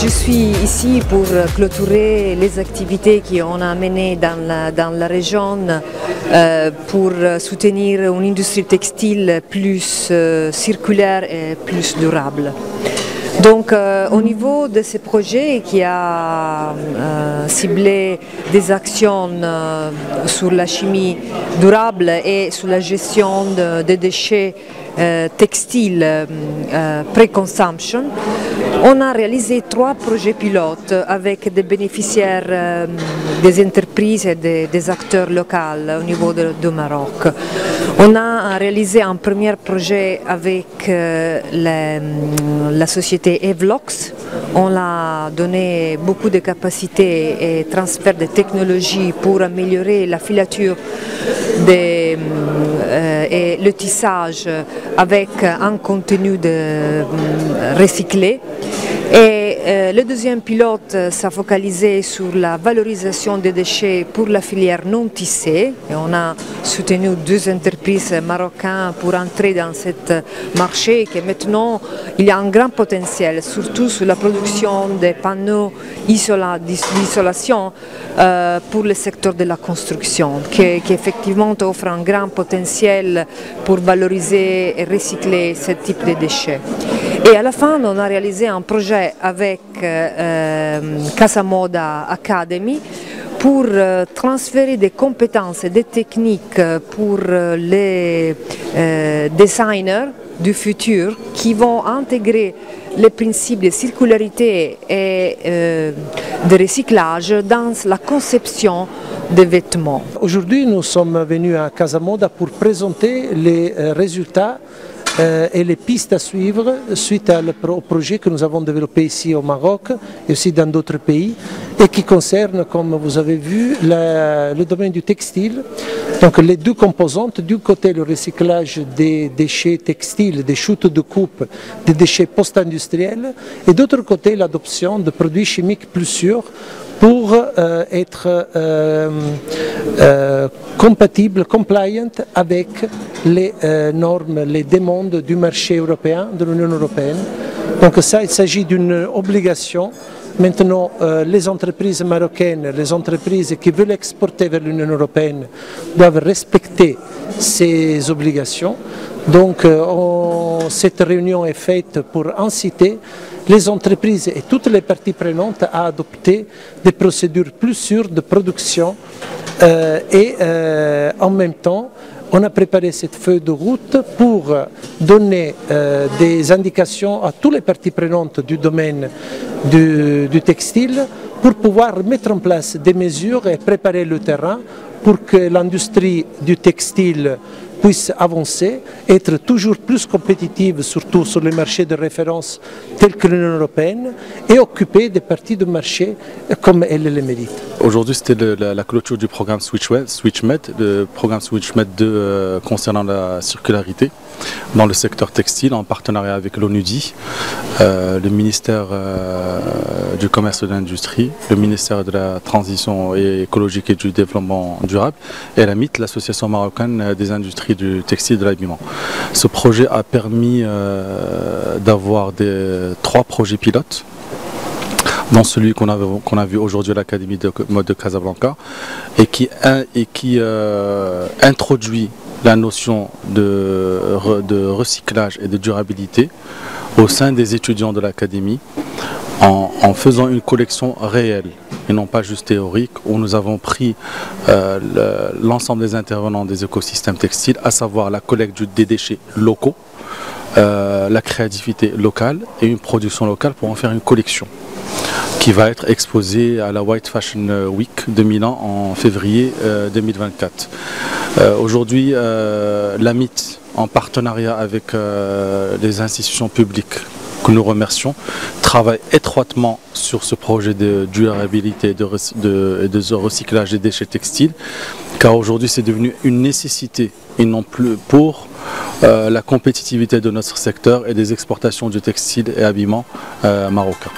Je suis ici pour clôturer les activités qu'on a menées dans la région pour soutenir une industrie textile plus circulaire et plus durable. Donc au niveau de ce projet qui a ciblé des actions sur la chimie durable et sur la gestion des déchets textiles pré-consumption, on a réalisé 3 projets pilotes avec des bénéficiaires des entreprises et des acteurs locaux au niveau du Maroc. On a réalisé un premier projet avec la société Evlox. On a donné beaucoup de capacités et transfert de technologies pour améliorer la filature et le tissage avec un contenu recyclé. Et le deuxième pilote s'est focalisé sur la valorisation des déchets pour la filière non tissée. Et on a soutenu 2 entreprises marocaines pour entrer dans ce marché et maintenant il y a un grand potentiel, surtout sur la production des panneaux d'isolation pour le secteur de la construction, qui effectivement offre un grand potentiel pour valoriser et recycler ce type de déchets. Et à la fin, on a réalisé un projet avec Casamoda Academy pour transférer des compétences et des techniques pour les designers du futur qui vont intégrer les principes de circularité et de recyclage dans la conception des vêtements. Aujourd'hui, nous sommes venus à Casamoda pour présenter les résultats et les pistes à suivre suite au projet que nous avons développé ici au Maroc et aussi dans d'autres pays et qui concerne, comme vous avez vu, le domaine du textile. Donc les 2 composantes, d'un côté le recyclage des déchets textiles, des chutes de coupe, des déchets post-industriels et d'autre côté l'adoption de produits chimiques plus sûrs pour être compatible, compliant avec les normes, les demandes du marché européen, de l'Union européenne. Donc ça, il s'agit d'une obligation. Maintenant, les entreprises marocaines, les entreprises qui veulent exporter vers l'Union européenne doivent respecter ces obligations. Donc cette réunion est faite pour inciter les entreprises et toutes les parties prenantes à adopter des procédures plus sûres de production et en même temps, on a préparé cette feuille de route pour donner des indications à toutes les parties prenantes du domaine du textile pour pouvoir mettre en place des mesures et préparer le terrain pour que l'industrie du textile puisse avancer, être toujours plus compétitive, surtout sur les marchés de référence tels que l'Union européenne, et occuper des parties de marché comme elle le mérite. Aujourd'hui, c'était la clôture du programme SwitchMed, le programme SwitchMed 2 concernant la circularité dans le secteur textile en partenariat avec l'ONUDI, le ministère du Commerce et de l'Industrie, le ministère de la Transition écologique et du Développement durable et la MIT, l'Association marocaine des industries du textile et de l'habillement. Ce projet a permis d'avoir 3 projets pilotes, dont celui qu'on a vu aujourd'hui à l'Académie de mode de Casablanca et qui introduit la notion de recyclage et de durabilité au sein des étudiants de l'Académie en faisant une collection réelle et non pas juste théorique, où nous avons pris l'ensemble des intervenants des écosystèmes textiles, à savoir la collecte des déchets locaux, la créativité locale et une production locale pour en faire une collection qui va être exposée à la White Fashion Week de Milan en février 2024. Aujourd'hui, l'AMIT, en partenariat avec les institutions publiques que nous remercions, travaille étroitement sur ce projet de durabilité et de recyclage des déchets textiles, car aujourd'hui c'est devenu une nécessité et non plus pour la compétitivité de notre secteur et des exportations du textile et habillement marocain.